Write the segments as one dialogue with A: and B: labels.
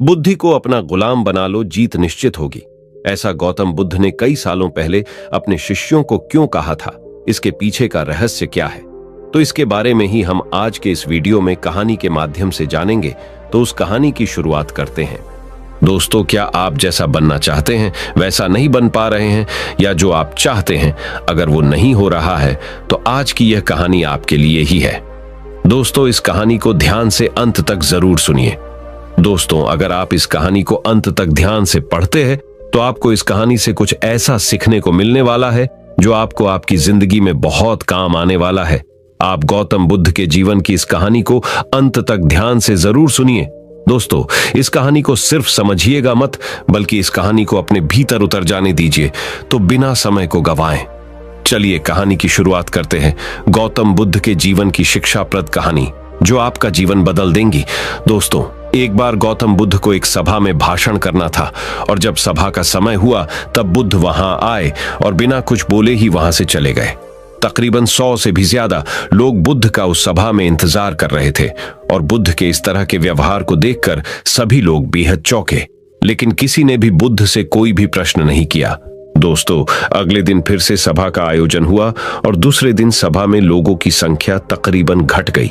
A: बुद्धि को अपना गुलाम बना लो, जीत निश्चित होगी। ऐसा गौतम बुद्ध ने कई सालों पहले अपने शिष्यों को क्यों कहा था? इसके पीछे का रहस्य क्या है? तो इसके बारे में ही हम आज के इस वीडियो में कहानी के माध्यम से जानेंगे। तो उस कहानी की शुरुआत करते हैं। दोस्तों, क्या आप जैसा बनना चाहते हैं वैसा नहीं बन पा रहे हैं, या जो आप चाहते हैं अगर वो नहीं हो रहा है, तो आज की यह कहानी आपके लिए ही है। दोस्तों, इस कहानी को ध्यान से अंत तक जरूर सुनिए। दोस्तों, अगर आप इस कहानी को अंत तक ध्यान से पढ़ते हैं तो आपको इस कहानी से कुछ ऐसा सीखने को मिलने वाला है जो आपको आपकी जिंदगी में बहुत काम आने वाला है। आप गौतम बुद्ध के जीवन की इस कहानी को अंत तक ध्यान से जरूर सुनिए। दोस्तों, इस कहानी को सिर्फ समझिएगा मत, बल्कि इस कहानी को अपने भीतर उतर जाने दीजिए। तो बिना समय को गंवाएं, चलिए कहानी की शुरुआत करते हैं। गौतम बुद्ध के जीवन की शिक्षाप्रद कहानी जो आपका जीवन बदल देंगी। दोस्तों, एक बार गौतम बुद्ध को एक सभा में भाषण करना था, और जब सभा का समय हुआ तब बुद्ध वहां आए और बिना कुछ बोले ही वहां से चले गए। तकरीबन 100 से भी ज्यादा लोग बुद्ध का उस सभा में इंतजार कर रहे थे, और बुद्ध के इस तरह के व्यवहार को देखकर सभी लोग बेहद चौंके, लेकिन किसी ने भी बुद्ध से कोई भी प्रश्न नहीं किया। दोस्तों, अगले दिन फिर से सभा का आयोजन हुआ, और दूसरे दिन सभा में लोगों की संख्या तकरीबन घट गई।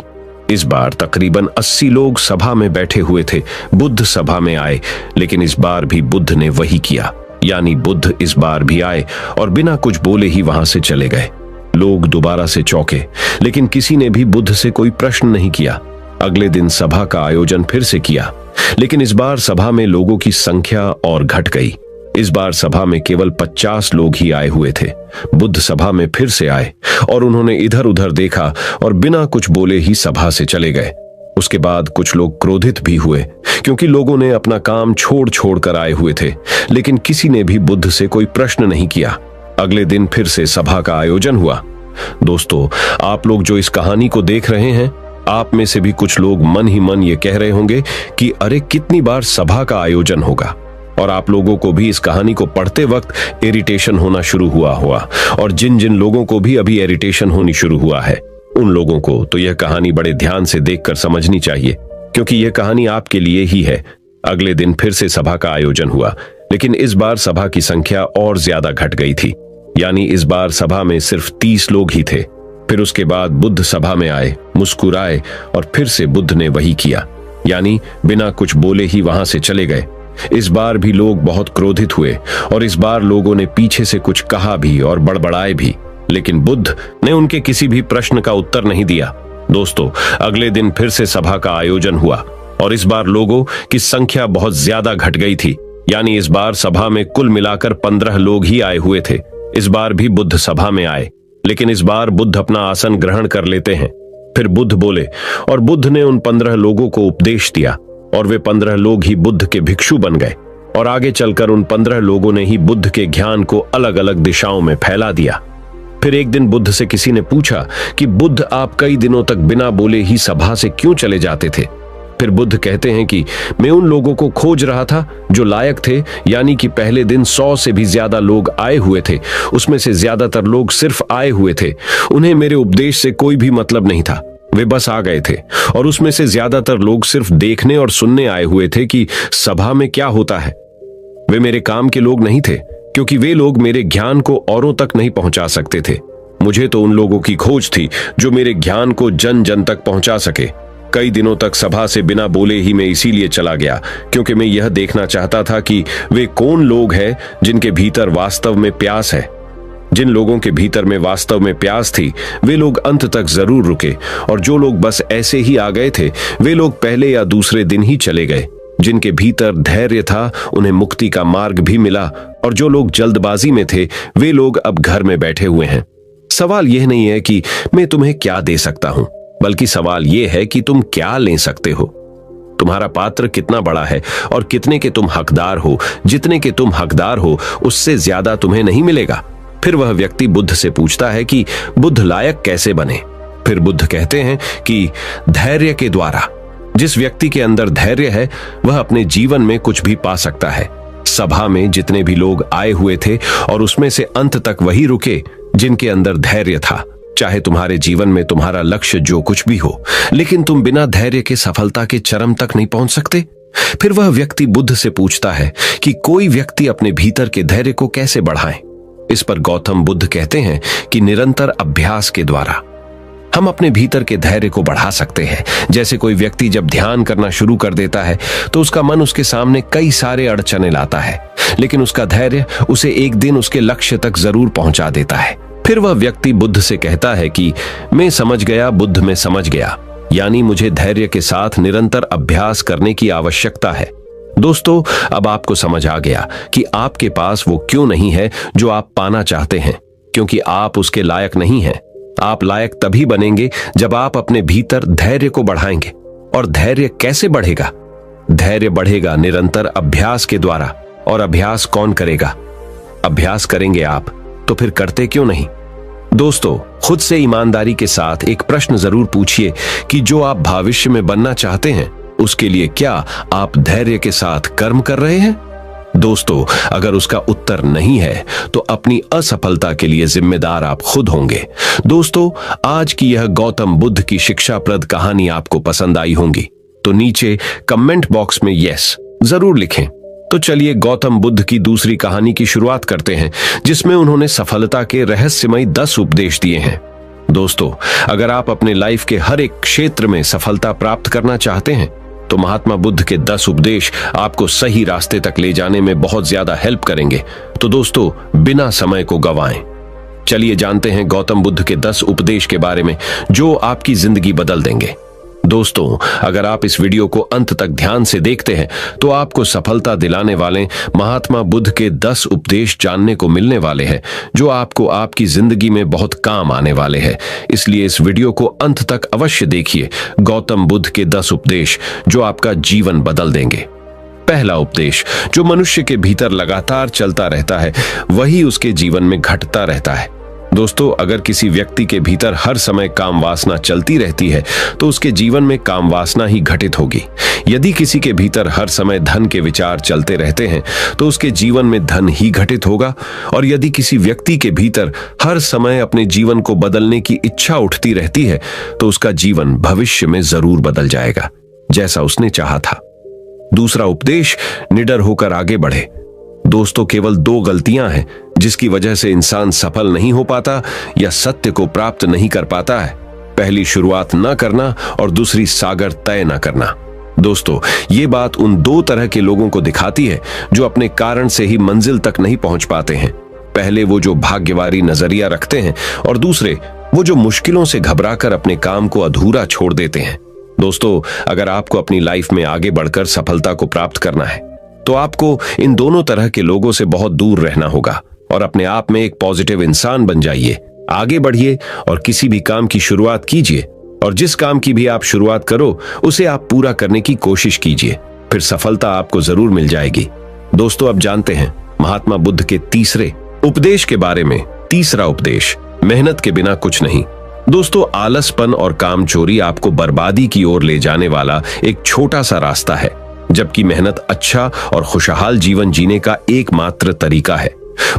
A: इस बार तकरीबन 80 लोग सभा में बैठे हुए थे। बुद्ध सभा में आए, लेकिन इस बार भी बुद्ध ने वही किया, यानी बुद्ध इस बार भी आए और बिना कुछ बोले ही वहां से चले गए। लोग दोबारा से चौंके, लेकिन किसी ने भी बुद्ध से कोई प्रश्न नहीं किया। अगले दिन सभा का आयोजन फिर से किया, लेकिन इस बार सभा में लोगों की संख्या और घट गई। इस बार सभा में केवल 50 लोग ही आए हुए थे। बुद्ध सभा में फिर से आए और उन्होंने इधर उधर देखा और बिना कुछ बोले ही सभा से चले गए। उसके बाद कुछ लोग क्रोधित भी हुए, क्योंकि लोगों ने अपना काम छोड़ छोड़ कर आए हुए थे, लेकिन किसी ने भी बुद्ध से कोई प्रश्न नहीं किया। अगले दिन फिर से सभा का आयोजन हुआ। दोस्तों, आप लोग जो इस कहानी को देख रहे हैं, आप में से भी कुछ लोग मन ही मन ये कह रहे होंगे कि अरे कितनी बार सभा का आयोजन होगा। और आप लोगों को भी इस कहानी को पढ़ते वक्त इरिटेशन होना शुरू हुआ, और जिन जिन लोगों को भी अभी इरिटेशन होनी शुरू हुआ है, उन लोगों को तो यह कहानी बड़े ध्यान से देखकर समझनी चाहिए, क्योंकि यह कहानी आपके लिए ही है। अगले दिन फिर से सभा का आयोजन हुआ, लेकिन इस बार सभा की संख्या और ज्यादा घट गई थी, यानी इस बार सभा में सिर्फ 30 लोग ही थे। फिर उसके बाद बुद्ध सभा में आए, मुस्कुराए, और फिर से बुद्ध ने वही किया, यानी बिना कुछ बोले ही वहां से चले गए। इस बार भी लोग बहुत क्रोधित हुए, और इस बार लोगों ने पीछे से कुछ कहा भी और बड़बड़ाए भी, लेकिन बुद्ध ने उनके किसी भी प्रश्न का उत्तर नहीं दिया। दोस्तों, अगले दिन फिर से सभा का आयोजन हुआ, और इस बार लोगों की संख्या बहुत ज्यादा घट गई थी, यानी इस बार सभा में कुल मिलाकर 15 लोग ही आए हुए थे। इस बार भी बुद्ध सभा में आए, लेकिन इस बार बुद्ध अपना आसन ग्रहण कर लेते हैं। फिर बुद्ध बोले, और बुद्ध ने उन 15 लोगों को उपदेश दिया, और वे 15 लोग ही बुद्ध के भिक्षु बन गए। और आगे चलकर उन 15 लोगों ने ही बुद्ध के ज्ञान को अलग अलग दिशाओं में फैला दिया। फिर एक दिन बुद्ध से किसी ने पूछा कि बुद्ध, आप कई दिनों तक बिना बोले ही सभा से क्यों चले जाते थे? फिर बुद्ध कहते हैं कि मैं उन लोगों को खोज रहा था जो लायक थे, यानी कि पहले दिन 100 से भी ज्यादा लोग आए हुए थे, उसमें से ज्यादातर लोग सिर्फ आए हुए थे। उन्हें मेरे उपदेश से कोई भी मतलब नहीं था, वे बस आ गए थे। और उसमें से ज्यादातर लोग सिर्फ देखने और सुनने आए हुए थे कि सभा में क्या होता है। वे मेरे काम के लोग नहीं थे, क्योंकि वे लोग मेरे ज्ञान को औरों तक नहीं पहुंचा सकते थे। मुझे तो उन लोगों की खोज थी जो मेरे ज्ञान को जन जन तक पहुंचा सके। कई दिनों तक सभा से बिना बोले ही मैं इसीलिए चला गया, क्योंकि मैं यह देखना चाहता था कि वे कौन लोग हैं जिनके भीतर वास्तव में प्यास है। जिन लोगों के भीतर में वास्तव में प्यास थी, वे लोग अंत तक जरूर रुके, और जो लोग बस ऐसे ही आ गए थे, वे लोग पहले या दूसरे दिन ही चले गए। जिनके भीतर धैर्य था, उन्हें मुक्ति का मार्ग भी मिला, और जो लोग जल्दबाजी में थे, वे लोग अब घर में बैठे हुए हैं। सवाल यह नहीं है कि मैं तुम्हें क्या दे सकता हूं, बल्कि सवाल यह है कि तुम क्या ले सकते हो। तुम्हारा पात्र कितना बड़ा है और कितने के तुम हकदार हो। जितने के तुम हकदार हो, उससे ज्यादा तुम्हें नहीं मिलेगा। फिर वह व्यक्ति बुद्ध से पूछता है कि बुद्ध लायक कैसे बने? फिर बुद्ध कहते हैं कि धैर्य के द्वारा। जिस व्यक्ति के अंदर धैर्य है, वह अपने जीवन में कुछ भी पा सकता है। सभा में जितने भी लोग आए हुए थे, और उसमें से अंत तक वही रुके जिनके अंदर धैर्य था। चाहे तुम्हारे जीवन में तुम्हारा लक्ष्य जो कुछ भी हो, लेकिन तुम बिना धैर्य के सफलता के चरम तक नहीं पहुंच सकते। फिर वह व्यक्ति बुद्ध से पूछता है कि कोई व्यक्ति अपने भीतर के धैर्य को कैसे बढ़ाए। इस पर गौतम बुद्ध कहते हैं कि निरंतर अभ्यास के द्वारा हम अपने भीतर के धैर्य को बढ़ा सकते हैं। जैसे कोई व्यक्ति जब ध्यान करना शुरू कर देता है तो उसका मन उसके सामने कई सारे अड़चने लाता है, लेकिन उसका धैर्य उसे एक दिन उसके लक्ष्य तक जरूर पहुंचा देता है। फिर वह व्यक्ति बुद्ध से कहता है कि मैं समझ गया, बुद्ध में समझ गया, यानी मुझे धैर्य के साथ निरंतर अभ्यास करने की आवश्यकता है। दोस्तों, अब आपको समझ आ गया कि आपके पास वो क्यों नहीं है जो आप पाना चाहते हैं, क्योंकि आप उसके लायक नहीं हैं। आप लायक तभी बनेंगे जब आप अपने भीतर धैर्य को बढ़ाएंगे। और धैर्य कैसे बढ़ेगा? धैर्य बढ़ेगा निरंतर अभ्यास के द्वारा। और अभ्यास कौन करेगा? अभ्यास करेंगे आप, तो फिर करते क्यों नहीं? दोस्तों, खुद से ईमानदारी के साथ एक प्रश्न जरूर पूछिए कि जो आप भविष्य में बनना चाहते हैं उसके लिए क्या आप धैर्य के साथ कर्म कर रहे हैं? दोस्तों, अगर उसका उत्तर नहीं है तो अपनी असफलता के लिए जिम्मेदार आप खुद होंगे। दोस्तों, आज की यह गौतम बुद्ध की शिक्षाप्रद कहानी आपको पसंद आई होंगी तो नीचे कमेंट बॉक्स में यस जरूर लिखें। तो चलिए गौतम बुद्ध की दूसरी कहानी की शुरुआत करते हैं, जिसमें उन्होंने सफलता के रहस्यमयी 10 उपदेश दिए हैं। दोस्तों, अगर आप अपने लाइफ के हर एक क्षेत्र में सफलता प्राप्त करना चाहते हैं तो महात्मा बुद्ध के 10 उपदेश आपको सही रास्ते तक ले जाने में बहुत ज्यादा हेल्प करेंगे। तो दोस्तों, बिना समय को गंवाएं, चलिए जानते हैं गौतम बुद्ध के 10 उपदेश के बारे में जो आपकी जिंदगी बदल देंगे। दोस्तों, अगर आप इस वीडियो को अंत तक ध्यान से देखते हैं तो आपको सफलता दिलाने वाले महात्मा बुद्ध के 10 उपदेश जानने को मिलने वाले हैं जो आपको आपकी जिंदगी में बहुत काम आने वाले हैं। इसलिए इस वीडियो को अंत तक अवश्य देखिए। गौतम बुद्ध के 10 उपदेश जो आपका जीवन बदल देंगे। पहला उपदेश, जो मनुष्य के भीतर लगातार चलता रहता है वही उसके जीवन में घटता रहता है। दोस्तों, अगर किसी व्यक्ति के भीतर हर समय काम वासना चलती रहती है तो उसके जीवन में काम वासना ही घटित होगी। यदि किसी के भीतर हर समय धन के विचार चलते रहते हैं तो उसके जीवन में धन ही घटित होगा। और यदि किसी व्यक्ति के भीतर हर समय अपने जीवन को बदलने की इच्छा उठती रहती है तो उसका जीवन भविष्य में जरूर बदल जाएगा, जैसा उसने चाहा था। दूसरा उपदेश, निडर होकर आगे बढ़े। दोस्तों, केवल 2 गलतियां हैं जिसकी वजह से इंसान सफल नहीं हो पाता या सत्य को प्राप्त नहीं कर पाता है। पहली, शुरुआत न करना और दूसरी, सागर तय न करना। दोस्तों, ये बात उन 2 तरह के लोगों को दिखाती है जो अपने कारण से ही मंजिल तक नहीं पहुंच पाते हैं। पहले वो जो भाग्यवारी नजरिया रखते हैं और दूसरे वो जो मुश्किलों से घबराकर अपने काम को अधूरा छोड़ देते हैं। दोस्तों, अगर आपको अपनी लाइफ में आगे बढ़कर सफलता को प्राप्त करना है तो आपको इन दोनों तरह के लोगों से बहुत दूर रहना होगा और अपने आप में एक पॉजिटिव इंसान बन जाइए। आगे बढ़िए और किसी भी काम की शुरुआत कीजिए, और जिस काम की भी आप शुरुआत करो उसे आप पूरा करने की कोशिश कीजिए, फिर सफलता आपको जरूर मिल जाएगी। दोस्तों, अब जानते हैं महात्मा बुद्ध के तीसरे उपदेश के बारे में। तीसरा उपदेश, मेहनत के बिना कुछ नहीं। दोस्तों, आलसपन और कामचोरी आपको बर्बादी की ओर ले जाने वाला एक छोटा सा रास्ता है, जबकि मेहनत अच्छा और खुशहाल जीवन जीने का एकमात्र तरीका है।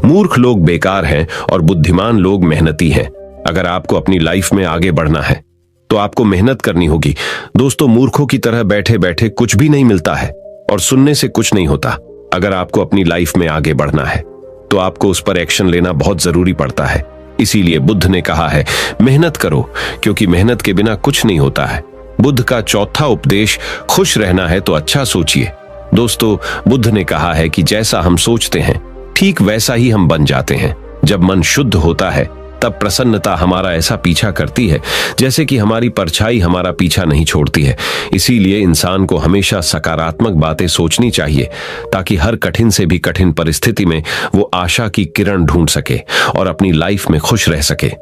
A: मूर्ख लोग बेकार हैं और बुद्धिमान लोग मेहनती हैं। अगर आपको अपनी लाइफ में आगे बढ़ना है तो आपको मेहनत करनी होगी। दोस्तों, मूर्खों की तरह बैठे बैठे कुछ भी नहीं मिलता है और सुनने से कुछ नहीं होता। अगर आपको अपनी लाइफ में आगे बढ़ना है तो आपको उस पर एक्शन लेना बहुत जरूरी पड़ता है। इसीलिए बुद्ध ने कहा है, मेहनत करो, क्योंकि मेहनत के बिना कुछ नहीं होता है। बुद्ध का चौथा उपदेश, खुश रहना है तो अच्छा सोचिए। दोस्तों, बुद्ध ने कहा है कि जैसा हम सोचते हैं ठीक वैसा ही हम बन जाते हैं। जब मन शुद्ध होता है तब प्रसन्नता हमारा ऐसा पीछा करती है जैसे कि हमारी परछाई हमारा पीछा नहीं छोड़ती है। इसीलिए इंसान को हमेशा सकारात्मक बातें सोचनी चाहिए ताकि हर कठिन से भी कठिन परिस्थिति में वो आशा की किरण ढूंढ सके और अपनी लाइफ में खुश रह सके।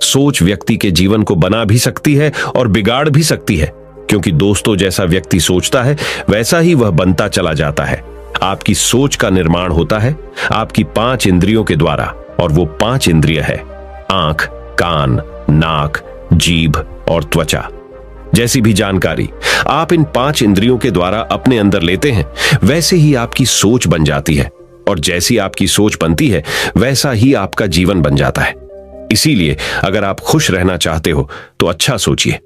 A: सोच व्यक्ति के जीवन को बना भी सकती है और बिगाड़ भी सकती है, क्योंकि दोस्तों, जैसा व्यक्ति सोचता है वैसा ही वह बनता चला जाता है। आपकी सोच का निर्माण होता है आपकी 5 इंद्रियों के द्वारा, और वो 5 इंद्रिय है आंख, कान, नाक, जीभ और त्वचा। जैसी भी जानकारी आप इन 5 इंद्रियों के द्वारा अपने अंदर लेते हैं वैसे ही आपकी सोच बन जाती है, और जैसी आपकी सोच बनती है वैसा ही आपका जीवन बन जाता है। इसीलिए अगर आप खुश रहना चाहते हो तो अच्छा सोचिए।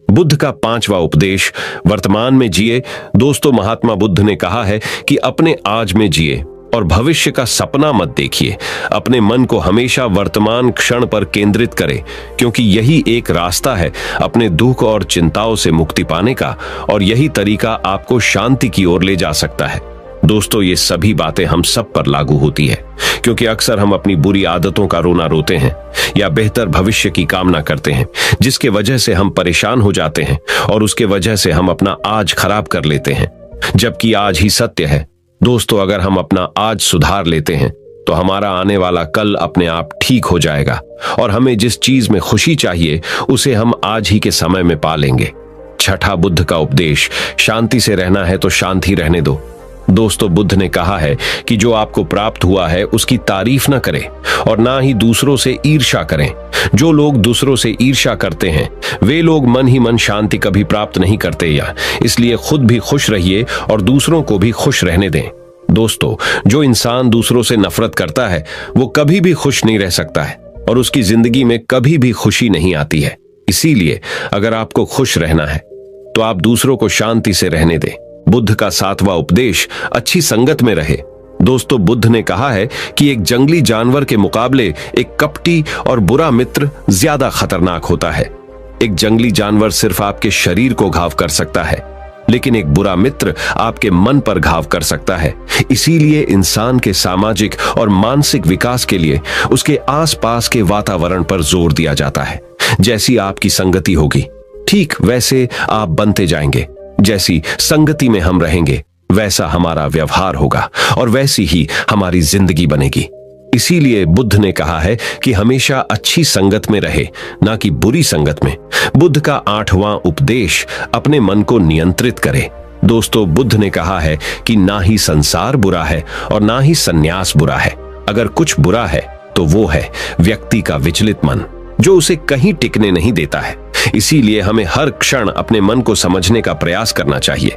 A: बुद्ध का पांचवा उपदेश, वर्तमान में जिए। दोस्तों, महात्मा बुद्ध ने कहा है कि अपने आज में जिए और भविष्य का सपना मत देखिए। अपने मन को हमेशा वर्तमान क्षण पर केंद्रित करें, क्योंकि यही एक रास्ता है अपने दुख और चिंताओं से मुक्ति पाने का, और यही तरीका आपको शांति की ओर ले जा सकता है। दोस्तों, ये सभी बातें हम सब पर लागू होती है, क्योंकि अक्सर हम अपनी बुरी आदतों का रोना रोते हैं या बेहतर भविष्य की कामना करते हैं, जिसके वजह से हम परेशान हो जाते हैं और उसके वजह से हम अपना आज खराब कर लेते हैं, जबकि आज ही सत्य है। दोस्तों, अगर हम अपना आज सुधार लेते हैं तो हमारा आने वाला कल अपने आप ठीक हो जाएगा, और हमें जिस चीज में खुशी चाहिए उसे हम आज ही के समय में पा लेंगे। छठा बुद्ध का उपदेश, शांति से रहना है तो शांति रहने दो। दोस्तों, बुद्ध ने कहा है कि जो आपको प्राप्त हुआ है उसकी तारीफ न करें और ना ही दूसरों से ईर्ष्या करें। जो लोग दूसरों से ईर्ष्या करते हैं वे लोग मन ही मन शांति कभी प्राप्त नहीं करते, या इसलिए खुद भी खुश रहिए और दूसरों को भी खुश रहने दें। दोस्तों, जो इंसान दूसरों से नफरत करता है वो कभी भी खुश नहीं रह सकता है और उसकी जिंदगी में कभी भी खुशी नहीं आती है। इसीलिए अगर आपको खुश रहना है तो आप दूसरों को शांति से रहने दें। बुद्ध का सातवां उपदेश, अच्छी संगत में रहे। दोस्तों, बुद्ध ने कहा है कि एक जंगली जानवर के मुकाबले एक कपटी और बुरा मित्र ज्यादा खतरनाक होता है। एक जंगली जानवर सिर्फ आपके शरीर को घाव कर सकता है, लेकिन एक बुरा मित्र आपके मन पर घाव कर सकता है। इसीलिए इंसान के सामाजिक और मानसिक विकास के लिए उसके आसपास के वातावरण पर जोर दिया जाता है। जैसी आपकी संगति होगी, ठीक वैसे आप बनते जाएंगे। जैसी संगति में हम रहेंगे वैसा हमारा व्यवहार होगा और वैसी ही हमारी जिंदगी बनेगी। इसीलिए बुद्ध ने कहा है कि हमेशा अच्छी संगत में रहे, ना कि बुरी संगत में। बुद्ध का आठवां उपदेश, अपने मन को नियंत्रित करे। दोस्तों, बुद्ध ने कहा है कि ना ही संसार बुरा है और ना ही सन्यास बुरा है। अगर कुछ बुरा है तो वो है व्यक्ति का विचलित मन, जो उसे कहीं टिकने नहीं देता है। इसीलिए हमें हर क्षण अपने मन को समझने का प्रयास करना चाहिए।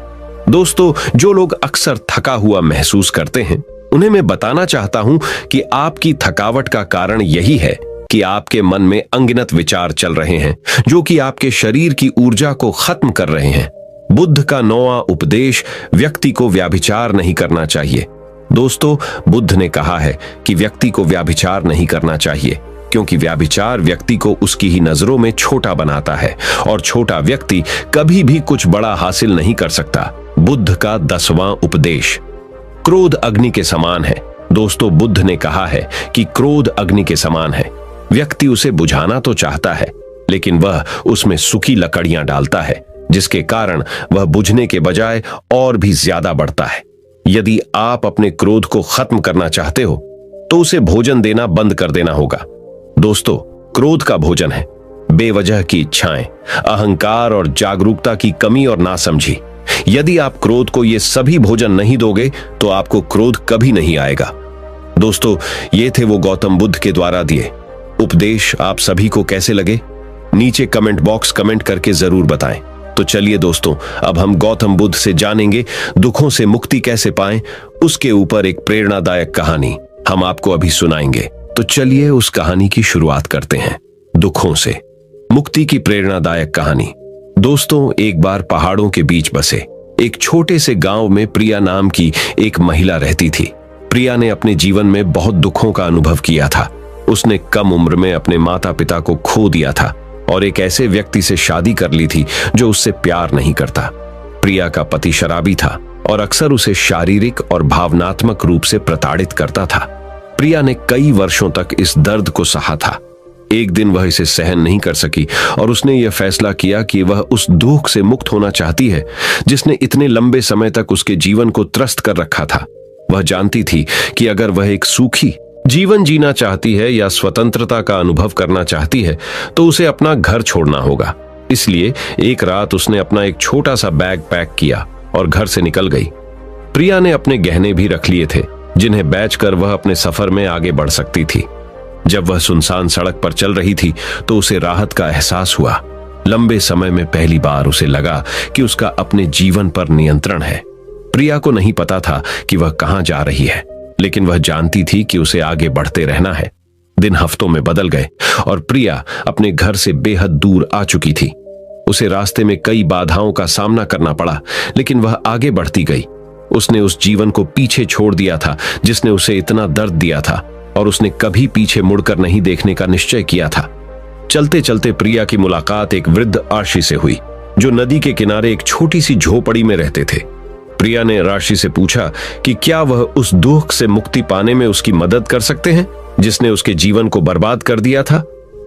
A: दोस्तों, जो लोग अक्सर थका हुआ महसूस करते हैं उन्हें मैं बताना चाहता हूं कि आपकी थकावट का कारण यही है कि आपके मन में अनगिनत विचार चल रहे हैं, जो कि आपके शरीर की ऊर्जा को खत्म कर रहे हैं। बुद्ध का नौवां उपदेश, व्यक्ति को व्यभिचार नहीं करना चाहिए। दोस्तों, बुद्ध ने कहा है कि व्यक्ति को व्यभिचार नहीं करना चाहिए, क्योंकि व्यभिचार व्यक्ति को उसकी ही नजरों में छोटा बनाता है और छोटा व्यक्ति कभी भी कुछ बड़ा हासिल नहीं कर सकता। बुद्ध का 10वां उपदेश, क्रोध अग्नि के समान है। दोस्तों, बुद्ध ने कहा है कि क्रोध अग्नि के समान है। व्यक्ति उसे बुझाना तो चाहता है, लेकिन वह उसमें सूखी लकड़ियां डालता है, जिसके कारण वह बुझने के बजाय और भी ज्यादा बढ़ता है। यदि आप अपने क्रोध को खत्म करना चाहते हो तो उसे भोजन देना बंद कर देना होगा। दोस्तों, क्रोध का भोजन है बेवजह की इच्छाएं, अहंकार और जागरूकता की कमी और नासमझी। यदि आप क्रोध को ये सभी भोजन नहीं दोगे तो आपको क्रोध कभी नहीं आएगा। दोस्तों, ये थे वो गौतम बुद्ध के द्वारा दिए उपदेश। आप सभी को कैसे लगे? नीचे कमेंट बॉक्स कमेंट करके जरूर बताएं। तो चलिए दोस्तों, अब हम गौतम बुद्ध से जानेंगे दुखों से मुक्ति कैसे पाएं। उसके ऊपर एक प्रेरणादायक कहानी हम आपको अभी सुनाएंगे। तो चलिए उस कहानी की शुरुआत करते हैं। दुखों से मुक्ति की प्रेरणादायक कहानी। दोस्तों, एक बार पहाड़ों के बीच बसे एक छोटे से गांव में प्रिया नाम की एक महिला रहती थी। प्रिया ने अपने जीवन में बहुत दुखों का अनुभव किया था। उसने कम उम्र में अपने माता पिता को खो दिया था और एक ऐसे व्यक्ति से शादी कर ली थी जो उससे प्यार नहीं करता। प्रिया का पति शराबी था और अक्सर उसे शारीरिक और भावनात्मक रूप से प्रताड़ित करता था। प्रिया ने कई वर्षों तक इस दर्द को सहा था। एक दिन वह इसे सहन नहीं कर सकी और उसने यह फैसला किया कि वह उस दुख से मुक्त होना चाहती है जिसने इतने लंबे समय तक उसके जीवन को त्रस्त कर रखा था। वह जानती थी कि अगर वह एक सुखी जीवन जीना चाहती है या स्वतंत्रता का अनुभव करना चाहती है तो उसे अपना घर छोड़ना होगा। इसलिए एक रात उसने अपना एक छोटा सा बैग पैक किया और घर से निकल गई। प्रिया ने अपने गहने भी रख लिए थे जिन्हें बेचकर वह अपने सफर में आगे बढ़ सकती थी। जब वह सुनसान सड़क पर चल रही थी तो उसे राहत का एहसास हुआ। लंबे समय में पहली बार उसे लगा कि उसका अपने जीवन पर नियंत्रण है। प्रिया को नहीं पता था कि वह कहां जा रही है, लेकिन वह जानती थी कि उसे आगे बढ़ते रहना है। दिन हफ्तों में बदल गए और प्रिया अपने घर से बेहद दूर आ चुकी थी। उसे रास्ते में कई बाधाओं का सामना करना पड़ा, लेकिन वह आगे बढ़ती गई। उसने उस जीवन को पीछे छोड़ दिया था जिसने उसे इतना दर्द दिया था, और उसने कभी पीछे मुड़कर नहीं देखने का निश्चय किया था। चलते चलते प्रिया की मुलाकात एक वृद्ध आशी से हुई, जो नदी के किनारे एक छोटी सी झोपड़ी में रहते थे। प्रिया ने राशि से पूछा कि क्या वह उस दुख से मुक्ति पाने में उसकी मदद कर सकते हैं जिसने उसके जीवन को बर्बाद कर दिया था।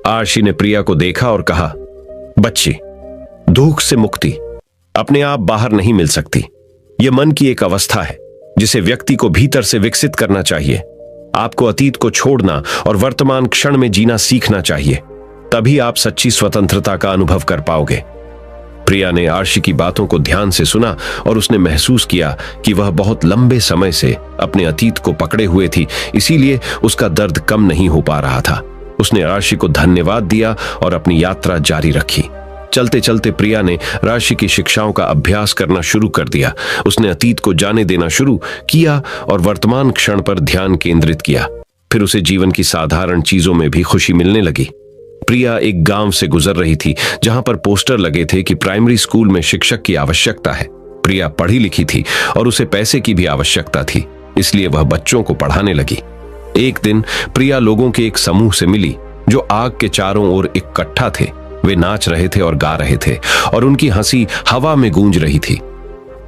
A: आशी ने प्रिया को देखा और कहा, बच्ची, दुख से मुक्ति अपने आप बाहर नहीं मिल सकती। यह मन की एक अवस्था है जिसे व्यक्ति को भीतर से विकसित करना चाहिए। आपको अतीत को छोड़ना और वर्तमान क्षण में जीना सीखना चाहिए, तभी आप सच्ची स्वतंत्रता का अनुभव कर पाओगे। प्रिया ने आशी की बातों को ध्यान से सुना और उसने महसूस किया कि वह बहुत लंबे समय से अपने अतीत को पकड़े हुए थी, इसीलिए उसका दर्द कम नहीं हो पा रहा था। उसने आशी को धन्यवाद दिया और अपनी यात्रा जारी रखी। चलते चलते प्रिया ने राशि की शिक्षाओं का अभ्यास करना शुरू कर दिया। उसने अतीत को जाने देना शुरू किया और वर्तमान क्षण पर ध्यान केंद्रित किया। फिर उसे जीवन की साधारण चीजों में भी खुशी मिलने लगी। प्रिया एक गांव से गुजर रही थी जहां पर पोस्टर लगे थे कि प्राइमरी स्कूल में शिक्षक की आवश्यकता है। प्रिया पढ़ी लिखी थी और उसे पैसे की भी आवश्यकता थी, इसलिए वह बच्चों को पढ़ाने लगी। एक दिन प्रिया लोगों के एक समूह से मिली जो आग के चारों ओर इकट्ठा थे। वे नाच रहे थे और गा रहे थे और उनकी हंसी हवा में गूंज रही थी।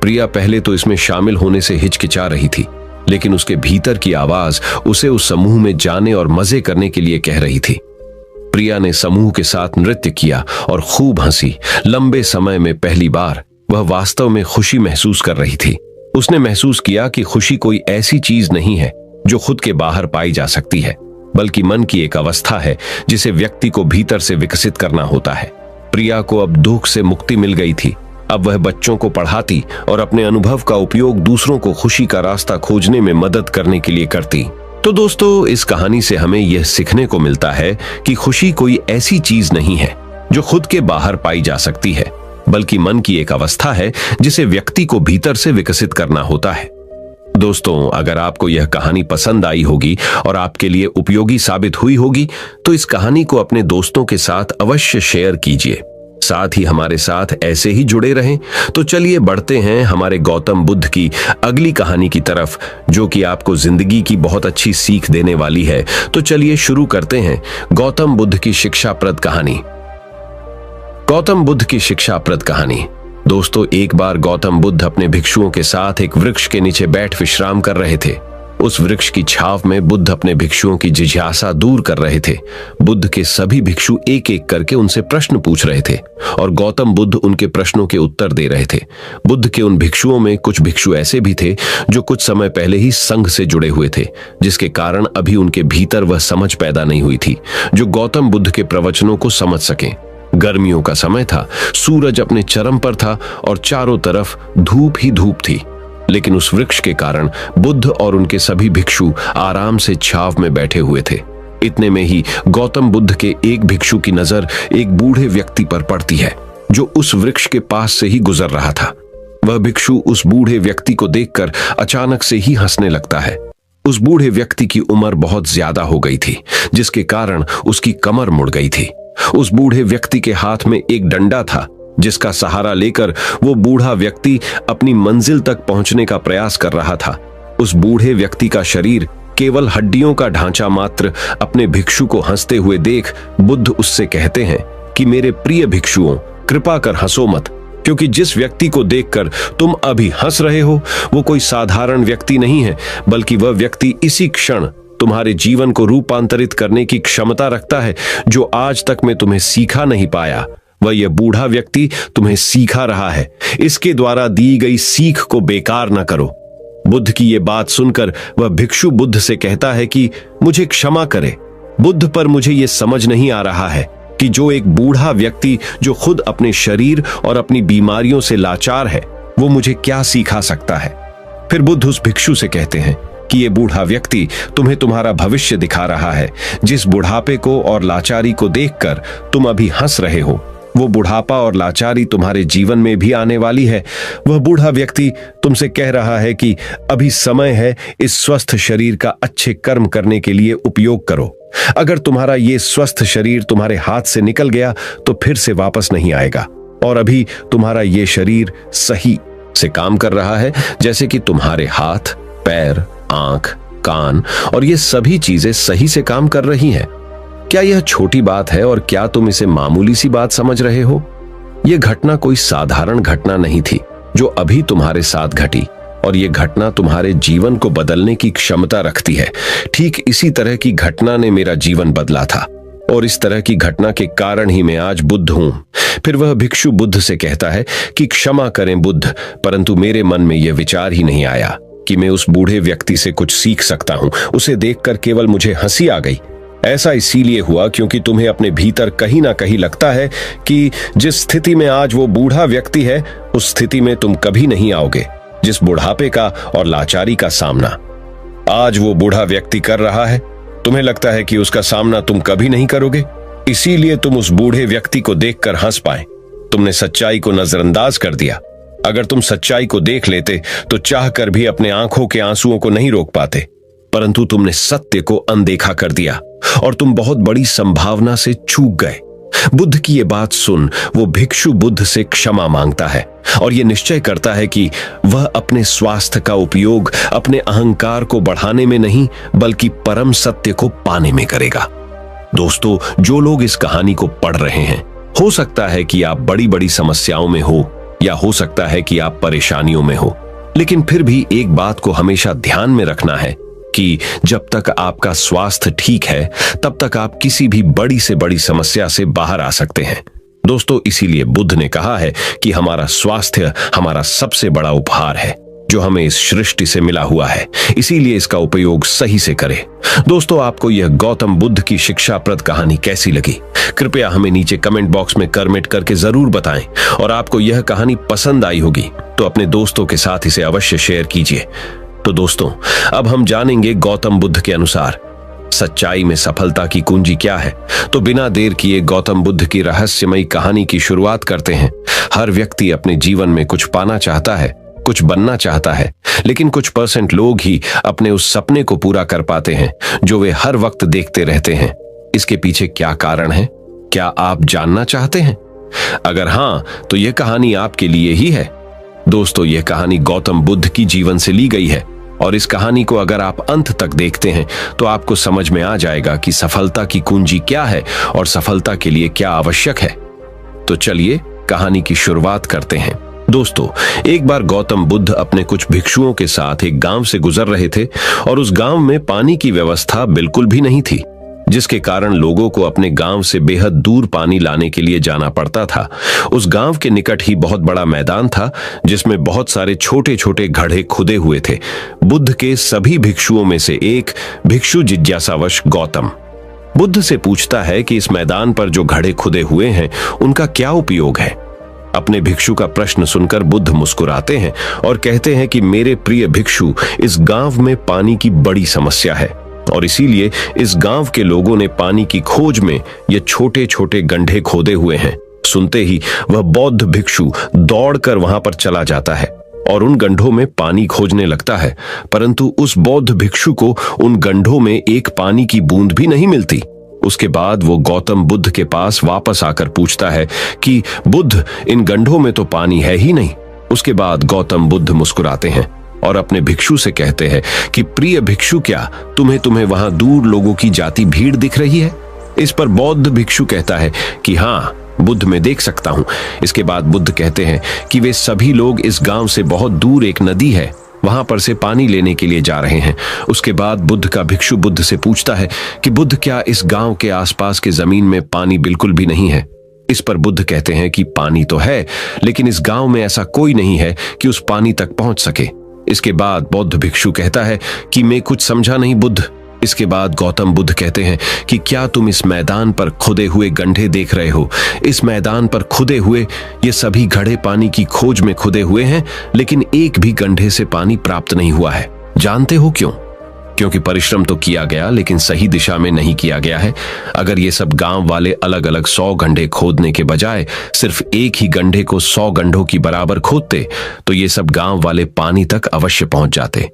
A: प्रिया पहले तो इसमें शामिल होने से हिचकिचा रही थी, लेकिन उसके भीतर की आवाज उसे उस समूह में जाने और मजे करने के लिए कह रही थी। प्रिया ने समूह के साथ नृत्य किया और खूब हंसी। लंबे समय में पहली बार वह वास्तव में खुशी महसूस कर रही थी। उसने महसूस किया कि खुशी कोई ऐसी चीज नहीं है जो खुद के बाहर पाई जा सकती है, बल्कि मन की एक अवस्था है जिसे व्यक्ति को भीतर से विकसित करना होता है। प्रिया को अब दुख से मुक्ति मिल गई थी। अब वह बच्चों को पढ़ाती और अपने अनुभव का उपयोग दूसरों को खुशी का रास्ता खोजने में मदद करने के लिए करती। तो दोस्तों, इस कहानी से हमें यह सीखने को मिलता है कि खुशी कोई ऐसी चीज नहीं है जो खुद के बाहर पाई जा सकती है, बल्कि मन की एक अवस्था है जिसे व्यक्ति को भीतर से विकसित करना होता है। दोस्तों, अगर आपको यह कहानी पसंद आई होगी और आपके लिए उपयोगी साबित हुई होगी, तो इस कहानी को अपने दोस्तों के साथ अवश्य शेयर कीजिए। साथ ही हमारे साथ ऐसे ही जुड़े रहें। तो चलिए बढ़ते हैं हमारे गौतम बुद्ध की अगली कहानी की तरफ, जो कि आपको जिंदगी की बहुत अच्छी सीख देने वाली है। तो चलिए शुरू करते हैं गौतम बुद्ध की शिक्षाप्रद कहानी। गौतम बुद्ध की शिक्षाप्रद कहानी। दोस्तों, एक बार गौतम बुद्ध अपने भिक्षुओं के साथ एक वृक्ष के नीचे बैठ विश्राम कर रहे थे। उस वृक्ष की छाव में बुद्ध अपने भिक्षुओं की जिज्ञासा दूर कर रहे थे। बुद्ध के सभी भिक्षु एक एक करके उनसे प्रश्न पूछ रहे थे और गौतम बुद्ध उनके प्रश्नों के उत्तर दे रहे थे। बुद्ध के उन भिक्षुओं में कुछ भिक्षु ऐसे भी थे जो कुछ समय पहले ही संघ से जुड़े हुए थे, जिसके कारण अभी उनके भीतर वह समझ पैदा नहीं हुई थी जो गौतम बुद्ध के प्रवचनों को समझ सकें। गर्मियों का समय था, सूरज अपने चरम पर था और चारों तरफ धूप ही धूप थी। लेकिन उस वृक्ष के कारण बुद्ध और उनके सभी भिक्षु आराम से छाव में बैठे हुए थे। इतने में ही गौतम बुद्ध के एक भिक्षु की नजर एक बूढ़े व्यक्ति पर पड़ती है जो उस वृक्ष के पास से ही गुजर रहा था। वह भिक्षु उस बूढ़े व्यक्ति को देखकर अचानक से ही हंसने लगता है। उस बूढ़े व्यक्ति की उम्र बहुत ज्यादा हो गई थी, जिसके कारण उसकी कमर मुड़ गई थी। उस बूढ़े व्यक्ति के हाथ में एक डंडा था, जिसका सहारा लेकर वो बूढ़ा व्यक्ति अपनी मंजिल तक पहुंचने का प्रयास कर रहा था। उस बूढ़े व्यक्ति का शरीर केवल हड्डियों का ढांचा मात्र अपने भिक्षु को हंसते हुए देख बुद्ध उससे कहते हैं कि मेरे प्रिय भिक्षुओं, कृपा कर हंसो मत, क्योंकि जिस व्यक्ति को देखकर तुम अभी हंस रहे हो वो कोई साधारण व्यक्ति नहीं है, बल्कि वह व्यक्ति इसी क्षण तुम्हारे जीवन को रूपांतरित करने की क्षमता रखता है जो आज तक मैं तुम्हें सिखा नहीं पाया। वह यह बूढ़ा व्यक्ति तुम्हें सिखा रहा है। इसके द्वारा दी गई सीख को बेकार न करो। बुद्ध की यह बात सुनकर वह भिक्षु बुद्ध से कहता है कि मुझे क्षमा करे बुद्ध, पर मुझे यह समझ नहीं आ रहा है कि जो एक बूढ़ा व्यक्ति जो खुद अपने शरीर और अपनी बीमारियों से लाचार है, वो मुझे क्या सिखा सकता है। फिर बुद्ध उस भिक्षु से कहते हैं कि ये बूढ़ा व्यक्ति तुम्हें तुम्हारा भविष्य दिखा रहा है। जिस बुढ़ापे को और लाचारी को देखकर तुम अभी हंस रहे हो, वो बुढ़ापा और लाचारी तुम्हारे जीवन में भी आने वाली है। वह बूढ़ा व्यक्ति तुमसे कह रहा है कि अभी समय है, इस स्वस्थ शरीर का अच्छे कर्म करने के लिए उपयोग करो। अगर तुम्हारा ये स्वस्थ शरीर तुम्हारे हाथ से निकल गया तो फिर से वापस नहीं आएगा और अभी तुम्हारा ये शरीर सही से काम कर रहा है, जैसे कि तुम्हारे हाथ, पैर, आंख, कान और ये सभी चीजें सही से काम कर रही हैं। क्या यह छोटी बात है और क्या तुम इसे मामूली सी बात समझ रहे हो? यह घटना कोई साधारण घटना नहीं थी जो अभी तुम्हारे साथ घटी, और यह घटना तुम्हारे जीवन को बदलने की क्षमता रखती है। ठीक इसी तरह की घटना ने मेरा जीवन बदला था, और इस तरह की घटना के कारण ही मैं आज बुद्ध हूं। फिर वह भिक्षु बुद्ध से कहता है कि क्षमा करें बुद्ध, परंतु मेरे मन में यह विचार ही नहीं आया कि मैं उस बूढ़े व्यक्ति से कुछ सीख सकता हूं। उसे देखकर केवल मुझे हंसी आ गई। ऐसा इसीलिए हुआ क्योंकि तुम्हें अपने भीतर कहीं ना कहीं लगता है कि जिस स्थिति में आज वो बूढ़ा व्यक्ति है, उस स्थिति में तुम कभी नहीं आओगे, जिस बुढ़ापे का और लाचारी का सामना आज वो बूढ़ा व्यक्ति कर रहा है। तुम्हें लगता है कि उसका सामना तुम कभी नहीं करोगे, इसीलिए तुम उस बूढ़े व्यक्ति को देखकर हंस पाए। तुमने सच्चाई को नजरअंदाज कर दिया। अगर तुम सच्चाई को देख लेते तो चाहकर भी अपने आंखों के आंसुओं को नहीं रोक पाते, परंतु तुमने सत्य को अनदेखा कर दिया और तुम बहुत बड़ी संभावना से चूक गए। बुद्ध की ये बात सुन वो भिक्षु बुद्ध से क्षमा मांगता है और ये निश्चय करता है कि वह अपने स्वास्थ्य का उपयोग अपने अहंकार को बढ़ाने में नहीं, बल्कि परम सत्य को पाने में करेगा। दोस्तों, जो लोग इस कहानी को पढ़ रहे हैं, हो सकता है कि आप बड़ी बड़ी समस्याओं में हो, या हो सकता है कि आप परेशानियों में हो, लेकिन फिर भी एक बात को हमेशा ध्यान में रखना है कि जब तक आपका स्वास्थ्य ठीक है, तब तक आप किसी भी बड़ी से बड़ी समस्या से बाहर आ सकते हैं। दोस्तों, इसीलिए बुद्ध ने कहा है कि हमारा स्वास्थ्य हमारा सबसे बड़ा उपहार है जो हमें इस सृष्टि से मिला हुआ है, इसीलिए इसका उपयोग सही से करें। दोस्तों, आपको यह गौतम बुद्ध की शिक्षाप्रद कहानी कैसी लगी? कृपया हमें नीचे कमेंट बॉक्स में कमेंट करके जरूर बताएं, और आपको यह कहानी पसंद आई होगी तो अपने दोस्तों के साथ इसे अवश्य शेयर कीजिए। तो दोस्तों, अब हम जानेंगे गौतम बुद्ध के अनुसार सच्चाई में सफलता की कुंजी क्या है। तो बिना देर किए गौतम बुद्ध की रहस्यमयी कहानी की शुरुआत करते हैं। हर व्यक्ति अपने जीवन में कुछ पाना चाहता है, कुछ बनना चाहता है, लेकिन कुछ % लोग ही अपने उस सपने को पूरा कर पाते हैं जो वे हर वक्त देखते रहते हैं। इसके पीछे क्या कारण है? क्या आप जानना चाहते हैं? अगर हां, तो यह कहानी आपके लिए ही है। दोस्तों, यह कहानी गौतम बुद्ध की जीवन से ली गई है, और इस कहानी को अगर आप अंत तक देखते हैं तो आपको समझ में आ जाएगा कि सफलता की कुंजी क्या है और सफलता के लिए क्या आवश्यक है। तो चलिए कहानी की शुरुआत करते हैं। दोस्तों, एक बार गौतम बुद्ध अपने कुछ भिक्षुओं के साथ एक गांव से गुजर रहे थे, और उस गांव में पानी की व्यवस्था बिल्कुल भी नहीं थी, जिसके कारण लोगों को अपने गांव से बेहद दूर पानी लाने के लिए जाना पड़ता था। उस गांव के निकट ही बहुत बड़ा मैदान था जिसमें बहुत सारे छोटे छोटे घड़े खुदे हुए थे। बुद्ध के सभी भिक्षुओं में से एक भिक्षु जिज्ञासावश गौतम बुद्ध से पूछता है कि इस मैदान पर जो घड़े खुदे हुए हैं उनका क्या उपयोग है। अपने भिक्षु का प्रश्न सुनकर बुद्ध मुस्कुराते हैं और कहते हैं कि मेरे प्रिय भिक्षु, इस गांव में पानी की बड़ी समस्या है, और इसीलिए इस गांव के लोगों ने पानी की खोज में ये छोटे छोटे गड्ढे खोदे हुए हैं। सुनते ही वह बौद्ध भिक्षु दौड़कर वहां पर चला जाता है और उन गड्ढों में पानी खोजने लगता है, परंतु उस बौद्ध भिक्षु को उन गड्ढों में एक पानी की बूंद भी नहीं मिलती। उसके बाद वो गौतम बुद्ध के पास वापस आकर पूछता है कि बुद्ध, इन गड्ढों में तो पानी है ही नहीं। उसके बाद गौतम बुद्ध मुस्कुराते हैं और अपने भिक्षु से कहते हैं कि प्रिय भिक्षु, क्या तुम्हें वहां दूर लोगों की जाती भीड़ दिख रही है? इस पर बौद्ध भिक्षु कहता है कि हाँ बुद्ध, मैं देख सकता हूं। इसके बाद बुद्ध कहते हैं कि वे सभी लोग इस गांव से बहुत दूर एक नदी है, वहां पर से पानी लेने के लिए जा रहे हैं। उसके बाद बुद्ध का भिक्षु बुद्ध से पूछता है कि बुद्ध, क्या इस गांव के आसपास के जमीन में पानी बिल्कुल भी नहीं है? इस पर बुद्ध कहते हैं कि पानी तो है, लेकिन इस गांव में ऐसा कोई नहीं है कि उस पानी तक पहुंच सके। इसके बाद बौद्ध भिक्षु कहता है कि मैं कुछ समझा नहीं बुद्ध। इसके बाद गौतम बुद्ध कहते हैं कि क्या तुम इस मैदान पर खुदे हुए गड्ढे देख रहे हो? इस मैदान पर खुदे हुए ये सभी घड़े पानी की खोज में खुदे हुए हैं, लेकिन एक भी गड्ढे से पानी प्राप्त नहीं हुआ है। जानते हो क्यों? क्योंकि परिश्रम तो किया गया, लेकिन सही दिशा में नहीं किया गया है। अगर ये सब गांव वाले अलग अलग 100 गड्ढे खोदने के बजाय सिर्फ एक ही गड्ढे को 100 गड्ढों की बराबर खोदते, तो ये सब गांव वाले पानी तक अवश्य पहुंच जाते।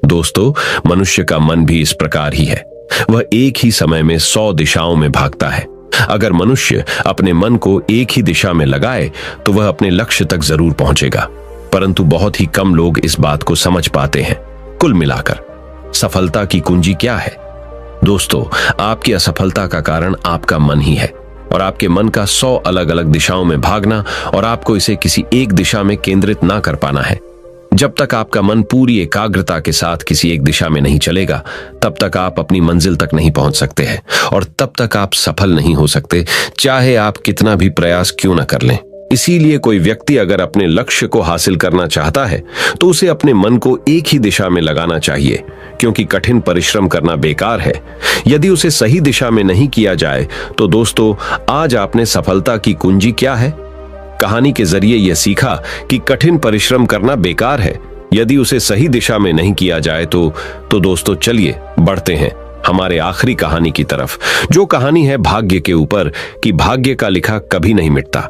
A: दोस्तों, मनुष्य का मन भी इस प्रकार ही है। वह एक ही समय में 100 दिशाओं में भागता है, अगर मनुष्य अपने मन को एक ही दिशा में लगाए तो वह अपने लक्ष्य तक जरूर पहुंचेगा, परंतु बहुत ही कम लोग इस बात को समझ पाते हैं। कुल मिलाकर सफलता की कुंजी क्या है? दोस्तों, आपकी असफलता का कारण आपका मन ही है, और आपके मन का 100 अलग अलग दिशाओं में भागना और आपको इसे किसी एक दिशा में केंद्रित ना कर पाना है। जब तक आपका मन पूरी एकाग्रता के साथ किसी एक दिशा में नहीं चलेगा, तब तक आप अपनी मंजिल तक नहीं पहुंच सकते हैं, और तब तक आप सफल नहीं हो सकते, चाहे आप कितना भी प्रयास क्यों न कर लें। इसीलिए कोई व्यक्ति अगर अपने लक्ष्य को हासिल करना चाहता है तो उसे अपने मन को एक ही दिशा में लगाना चाहिए, क्योंकि कठिन परिश्रम करना बेकार है यदि उसे सही दिशा में नहीं किया जाए। तो दोस्तों, आज आपने सफलता की कुंजी क्या है? कहानी के जरिए यह सीखा कि कठिन परिश्रम करना बेकार है यदि उसे सही दिशा में नहीं किया जाए। तो दोस्तों, चलिए बढ़ते हैं हमारे आखिरी कहानी की तरफ, जो कहानी है भाग्य के ऊपर, कि भाग्य का लिखा कभी नहीं मिटता।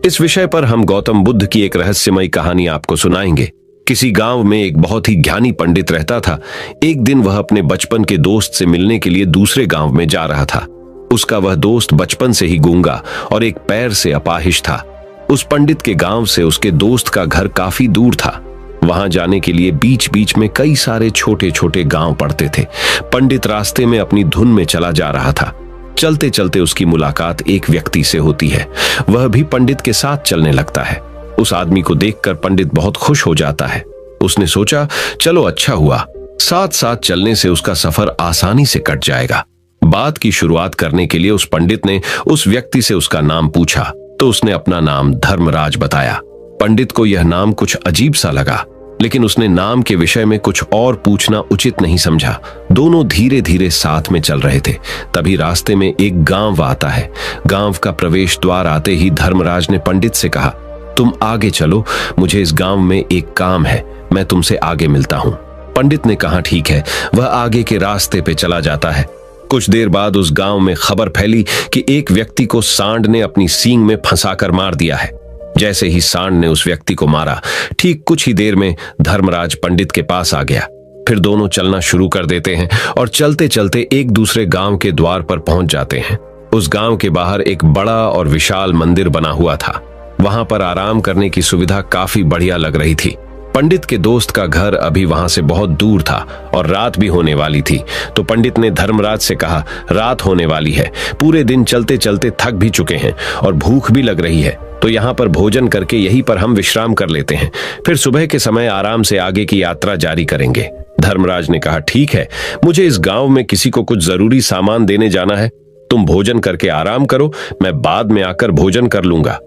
A: इस विषय पर हम गौतम बुद्ध की एक रहस्यमयी कहानी आपको सुनाएंगे। किसी गांव में एक बहुत ही ज्ञानी पंडित रहता था। एक दिन वह अपने बचपन के दोस्त से मिलने के लिए दूसरे गांव में जा रहा था। उसका वह दोस्त बचपन से ही गूंगा और एक पैर से अपाहिज था। उस पंडित के गांव से उसके दोस्त का घर काफी दूर था। वहां जाने के लिए बीच बीच में कई सारे छोटे छोटे गांव पड़ते थे। पंडित रास्ते में अपनी धुन में चला जा रहा था। चलते चलते उसकी मुलाकात एक व्यक्ति से होती है। वह भी पंडित के साथ चलने लगता है। उस आदमी को देखकर पंडित बहुत खुश हो जाता है। उसने सोचा, चलो अच्छा हुआ, साथ साथ चलने से उसका सफर आसानी से कट जाएगा। बात की शुरुआत करने के लिए उस पंडित ने उस व्यक्ति से उसका नाम पूछा, तो उसने अपना नाम धर्मराज बताया। पंडित को यह नाम कुछ अजीब सा लगा, लेकिन उसने नाम के विषय में कुछ और पूछना उचित नहीं समझा। दोनों धीरे धीरे साथ में चल रहे थे। तभी रास्ते में एक गांव आता है। गांव का प्रवेश द्वार आते ही धर्मराज ने पंडित से कहा, तुम आगे चलो, मुझे इस गांव में एक काम है, मैं तुमसे आगे मिलता हूं। पंडित ने कहा, ठीक है। वह आगे के रास्ते पे चला जाता है। कुछ देर बाद उस गांव में खबर फैली कि एक व्यक्ति को सांड ने अपनी सींग में फंसाकर मार दिया है। जैसे ही सांड ने उस व्यक्ति को मारा, ठीक कुछ ही देर में धर्मराज पंडित के पास आ गया। फिर दोनों चलना शुरू कर देते हैं और चलते चलते एक दूसरे गांव के द्वार पर पहुंच जाते हैं। उस गांव के बाहर एक बड़ा और विशाल मंदिर बना हुआ था। वहां पर आराम करने की सुविधा काफी बढ़िया लग रही थी। पंडित के दोस्त का घर अभी वहां से बहुत दूर था और रात भी होने वाली थी। तो पंडित ने धर्मराज से कहा, रात होने वाली है, पूरे दिन चलते चलते थक भी चुके हैं और भूख भी लग रही है, तो यहाँ पर भोजन करके यहीं पर हम विश्राम कर लेते हैं, फिर सुबह के समय आराम से आगे की यात्रा जारी करेंगे। धर्मराज ने कहा, ठीक है, मुझे इस गांव में किसी को कुछ जरूरी सामान देने जाना है, तुम भोजन करके आराम करो, मैं बाद में आकर भोजन कर लूंगा।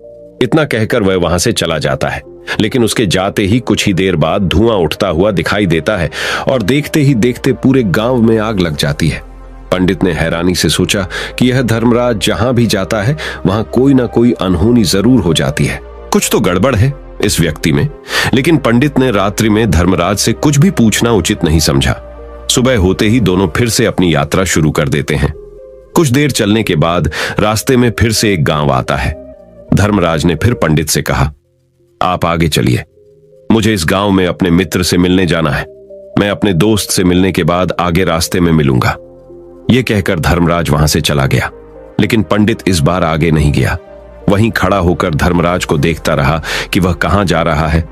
A: इतना कहकर वह वहां से चला जाता है। लेकिन उसके जाते ही कुछ ही देर बाद धुआं उठता हुआ दिखाई देता है और देखते ही देखते पूरे गांव में आग लग जाती है। पंडित ने हैरानी से सोचा कि यह धर्मराज जहां भी जाता है वहां कोई ना कोई अनहोनी जरूर हो जाती है, कुछ तो गड़बड़ है इस व्यक्ति में। लेकिन पंडित ने रात्रि में धर्मराज से कुछ भी पूछना उचित नहीं समझा। सुबह होते ही दोनों फिर से अपनी यात्रा शुरू कर देते हैं। कुछ देर चलने के बाद रास्ते में फिर से एक गांव आता है। धर्मराज ने फिर पंडित से कहा, आप आगे चलिए, मुझे इस गांव में अपने मित्र से मिलने जाना है, मैं अपने दोस्त से मिलने के बाद आगे रास्ते में मिलूंगा। यह कहकर धर्मराज वहां से चला गया। लेकिन पंडित इस बार आगे नहीं गया। वहीं खड़ा होकर धर्मराज को देखता रहा कि वह कहां जा रहा है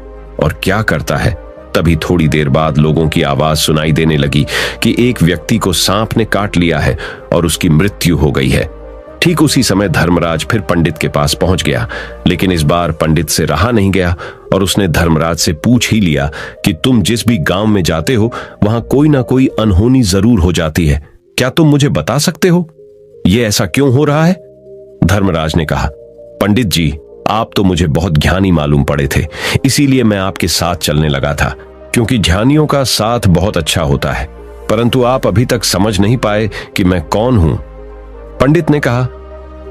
A: और क्या करता है। तभी थोड़ी देर बाद लोगों की आवाज सुनाई देने लगी कि एक व्यक्ति को सांप ने काट लिया है और उसकी मृत्यु हो गई है। ठीक उसी समय धर्मराज फिर पंडित के पास पहुंच गया। लेकिन इस बार पंडित से रहा नहीं गया और उसने धर्मराज से पूछ ही लिया कि तुम जिस भी गांव में जाते हो वहां कोई ना कोई अनहोनी जरूर हो जाती है, क्या तुम मुझे बता सकते हो ये ऐसा क्यों हो रहा है? धर्मराज ने कहा, पंडित जी, आप तो मुझे बहुत ज्ञानी मालूम पड़े थे, इसीलिए मैं आपके साथ चलने लगा था, क्योंकि ज्ञानियों का साथ बहुत अच्छा होता है, परंतु आप अभी तक समझ नहीं पाए कि मैं कौन हूं। पंडित ने कहा,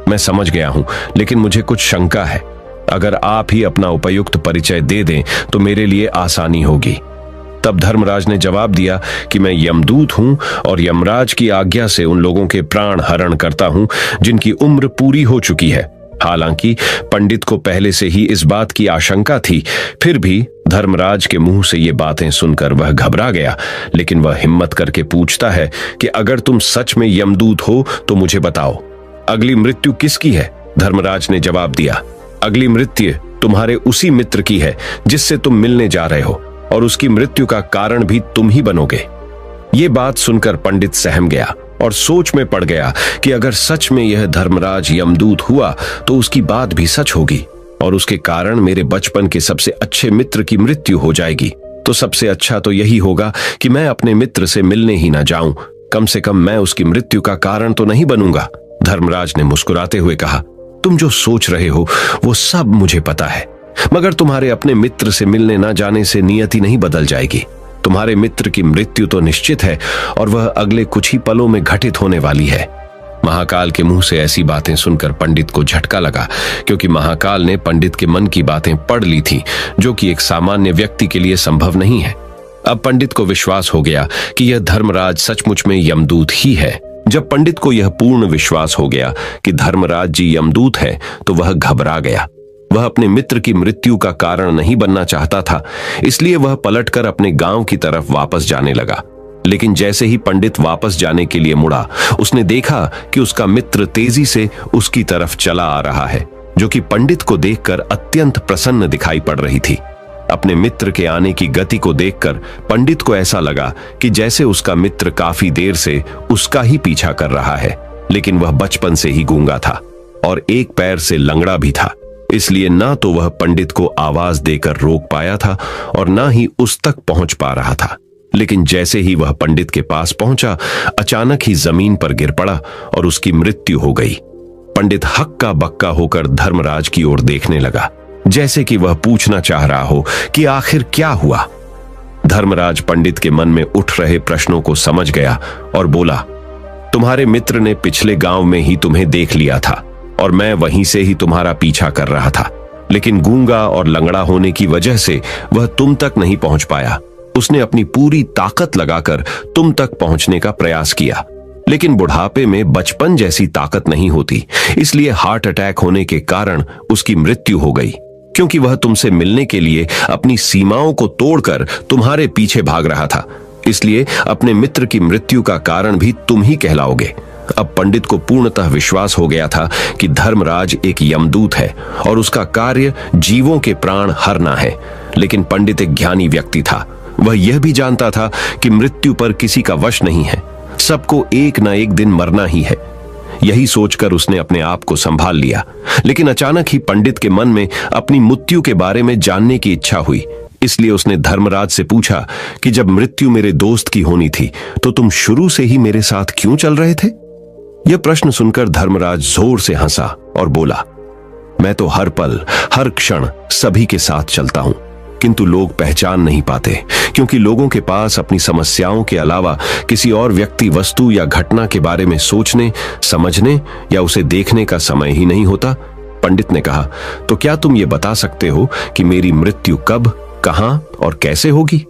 A: मैं समझ गया हूं, लेकिन मुझे कुछ शंका है। अगर आप ही अपना उपयुक्त परिचय दे दें तो मेरे लिए आसानी होगी। तब धर्मराज ने जवाब दिया कि मैं यमदूत हूं और यमराज की आज्ञा से उन लोगों के प्राण हरण करता हूं जिनकी उम्र पूरी हो चुकी है। हालांकि पंडित को पहले से ही इस बात की आशंका थी, फिर भी धर्मराज के मुंह से ये बातें सुनकर वह घबरा गया। लेकिन वह हिम्मत करके पूछता है कि अगर तुम सच में यमदूत हो तो मुझे बताओ, अगली मृत्यु किसकी है? धर्मराज ने जवाब दिया, अगली मृत्यु तुम्हारे उसी मित्र की है जिससे तुम मिलने जा रहे हो, और उसकी मृत्यु का कारण भी तुम ही बनोगे। ये बात सुनकर पंडित सहम गया और सोच में पड़ गया कि अगर सच में यह धर्मराज यमदूत हुआ तो उसकी बात भी सच होगी और उसके कारण मेरे बचपन के सबसे अच्छे मित्र की मृत्यु हो जाएगी। तो सबसे अच्छा तो यही होगा कि मैं अपने मित्र से मिलने ही ना जाऊं, कम से कम मैं उसकी मृत्यु का कारण तो नहीं बनूंगा। धर्मराज ने मुस्कुराते हुए कहा, तुम जो सोच रहे हो वो सब मुझे पता है, मगर तुम्हारे अपने मित्र से मिलने ना जाने से नियति नहीं बदल जाएगी। तुम्हारे मित्र की मृत्यु तो निश्चित है और वह अगले कुछ ही पलों में घटित होने वाली है। महाकाल के मुंह से ऐसी बातें सुनकर पंडित को झटका लगा, क्योंकि महाकाल ने पंडित के मन की बातें पढ़ ली थी, जो कि एक सामान्य व्यक्ति के लिए संभव नहीं है। अब पंडित को विश्वास हो गया कि यह धर्मराज सचमुच में यमदूत ही है। जब पंडित को यह पूर्ण विश्वास हो गया कि धर्मराज जी यमदूत है, तो वह घबरा गया। वह अपने मित्र की मृत्यु का कारण नहीं बनना चाहता था, इसलिए वह पलटकर अपने गांव की तरफ वापस जाने लगा। लेकिन जैसे ही पंडित वापस जाने के लिए मुड़ा, उसने देखा कि उसका मित्र तेजी से उसकी तरफ चला आ रहा है, जो कि पंडित को देखकर अत्यंत प्रसन्न दिखाई पड़ रही थी। अपने मित्र के आने की गति को देखकर पंडित को ऐसा लगा कि जैसे उसका मित्र काफी देर से उसका ही पीछा कर रहा है, लेकिन वह बचपन से ही गूंगा था और एक पैर से लंगड़ा भी था, इसलिए ना तो वह पंडित को आवाज देकर रोक पाया था और ना ही उस तक पहुंच पा रहा था। लेकिन जैसे ही वह पंडित के पास पहुंचा, अचानक ही जमीन पर गिर पड़ा और उसकी मृत्यु हो गई। पंडित हक्का बक्का होकर धर्मराज की ओर देखने लगा, जैसे कि वह पूछना चाह रहा हो कि आखिर क्या हुआ। धर्मराज पंडित के मन में उठ रहे प्रश्नों को समझ गया और बोला, तुम्हारे मित्र ने पिछले गांव में ही तुम्हें देख लिया था और मैं वहीं से ही तुम्हारा पीछा कर रहा था, लेकिन गूंगा और लंगड़ा होने की वजह से वह तुम तक नहीं पहुंच पाया। उसने अपनी पूरी ताकत लगाकर तुम तक पहुंचने का प्रयास किया, लेकिन बुढ़ापे में बचपन जैसी ताकत नहीं होती, इसलिए हार्ट अटैक होने के कारण उसकी मृत्यु हो गई, क्योंकि वह तुमसे मिलने के लिए अपनी सीमाओं को तोड़कर तुम्हारे पीछे भाग रहा था। इसलिए अपने मित्र की मृत्यु का कारण भी तुम ही कहलाओगे। अब पंडित को पूर्णतः विश्वास हो गया था कि धर्मराज एक यमदूत है और उसका कार्य जीवों के प्राण हरना है। लेकिन पंडित एक ज्ञानी व्यक्ति था, वह यह भी जानता था कि मृत्यु पर किसी का वश नहीं है, सबको एक न एक दिन मरना ही है। यही सोचकर उसने अपने आप को संभाल लिया। लेकिन अचानक ही पंडित के मन में अपनी मृत्यु के बारे में जानने की इच्छा हुई, इसलिए उसने धर्मराज से पूछा कि जब मृत्यु मेरे दोस्त की होनी थी तो तुम शुरू से ही मेरे साथ क्यों चल रहे थे? यह प्रश्न सुनकर धर्मराज जोर से हंसा और बोला, मैं तो हर पल हर क्षण सभी के साथ चलता हूं, किंतु लोग पहचान नहीं पाते, क्योंकि लोगों के पास अपनी समस्याओं के अलावा किसी और व्यक्ति, वस्तु या घटना के बारे में सोचने, समझने या उसे देखने का समय ही नहीं होता। पंडित ने कहा, तो क्या तुम ये बता सकते हो कि मेरी मृत्यु कब, कहां और कैसे होगी?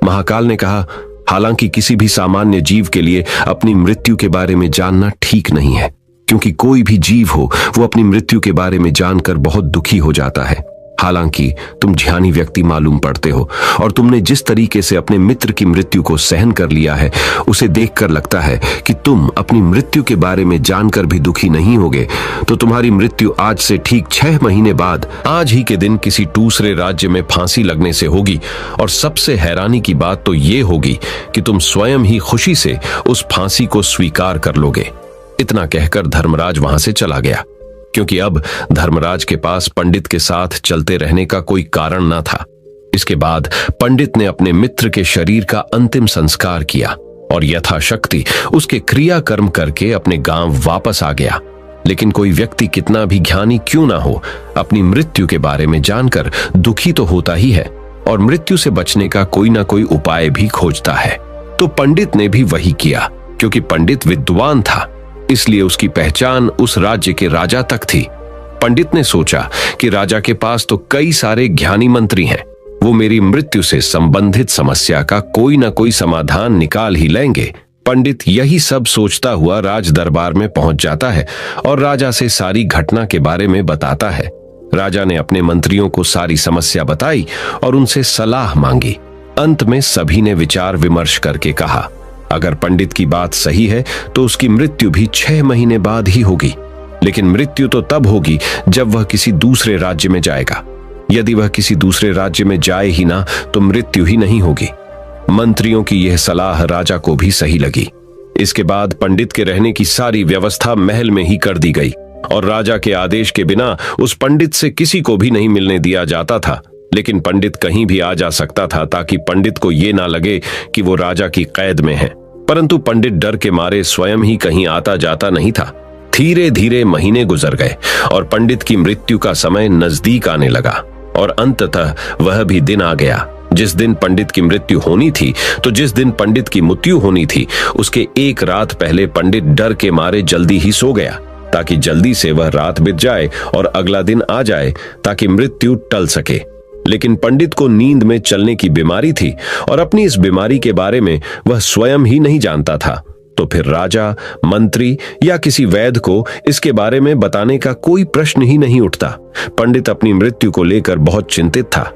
A: महाकाल ने कहा, हालांकि किसी भी सामान्य जीव के लिए अपनी मृत्यु के बारे में जानना ठीक नहीं है, क्योंकि कोई भी जीव हो वो अपनी मृत्यु के बारे में जानकर बहुत दुखी हो जाता है। हालांकि तुम ज्ञानी व्यक्ति मालूम पड़ते हो और तुमने जिस तरीके से अपने मित्र की मृत्यु को सहन कर लिया है, उसे देखकर लगता है कि तुम अपनी मृत्यु के बारे में जानकर भी दुखी नहीं होगे। तो तुम्हारी मृत्यु आज से ठीक 6 महीने बाद आज ही के दिन किसी दूसरे राज्य में फांसी लगने से होगी, और सबसे हैरानी की बात तो ये होगी कि तुम स्वयं ही खुशी से उस फांसी को स्वीकार कर लोगे। इतना कहकर धर्मराज वहां से चला गया, क्योंकि अब धर्मराज के पास पंडित के साथ चलते रहने का कोई कारण न था। इसके बाद पंडित ने अपने मित्र के शरीर का अंतिम संस्कार किया और यथाशक्ति उसके क्रियाकर्म करके अपने गांव वापस आ गया। लेकिन कोई व्यक्ति कितना भी ज्ञानी क्यों ना हो, अपनी मृत्यु के बारे में जानकर दुखी तो होता ही है और मृत्यु से बचने का कोई ना कोई उपाय भी खोजता है। तो पंडित ने भी वही किया, क्योंकि पंडित विद्वान था, इसलिए उसकी पहचान उस राज्य के राजा तक थी। पंडित ने सोचा कि राजा के पास तो कई सारे ज्ञानी मंत्री हैं, वो मेरी मृत्यु से संबंधित समस्या का कोई ना कोई समाधान निकाल ही लेंगे। पंडित यही सब सोचता हुआ राज दरबार में पहुंच जाता है और राजा से सारी घटना के बारे में बताता है। राजा ने अपने मंत्रियों को सारी समस्या बताई और उनसे सलाह मांगी। अंत में सभी ने विचार विमर्श करके कहा, अगर पंडित की बात सही है तो उसकी मृत्यु भी 6 महीने बाद ही होगी, लेकिन मृत्यु तो तब होगी जब वह किसी दूसरे राज्य में जाएगा। यदि वह किसी दूसरे राज्य में जाए ही ना तो मृत्यु ही नहीं होगी। मंत्रियों की यह सलाह राजा को भी सही लगी। इसके बाद पंडित के रहने की सारी व्यवस्था महल में ही कर दी गई और राजा के आदेश के बिना उस पंडित से किसी को भी नहीं मिलने दिया जाता था। लेकिन पंडित कहीं भी आ जा सकता था ताकि पंडित को ये ना लगे कि वो राजा की कैद में है। परंतु पंडित डर के मारे स्वयं ही कहीं आता जाता नहीं था। धीरे धीरे महीने गुजर गए और पंडित की मृत्यु का समय नजदीक आने लगा और अंततः वह भी दिन आ गया जिस दिन पंडित की मृत्यु होनी थी। तो जिस दिन पंडित की मृत्यु होनी थी उसके एक रात पहले पंडित डर के मारे जल्दी ही सो गया ताकि जल्दी से वह रात बीत जाए और अगला दिन आ जाए ताकि मृत्यु टल सके। लेकिन पंडित को नींद में चलने की बीमारी थी और अपनी इस बीमारी के बारे में वह स्वयं ही नहीं जानता था। तो फिर राजा, मंत्री या किसी वैद्य को इसके बारे में बताने का कोई प्रश्न ही नहीं उठता। पंडित अपनी मृत्यु को लेकर बहुत चिंतित था।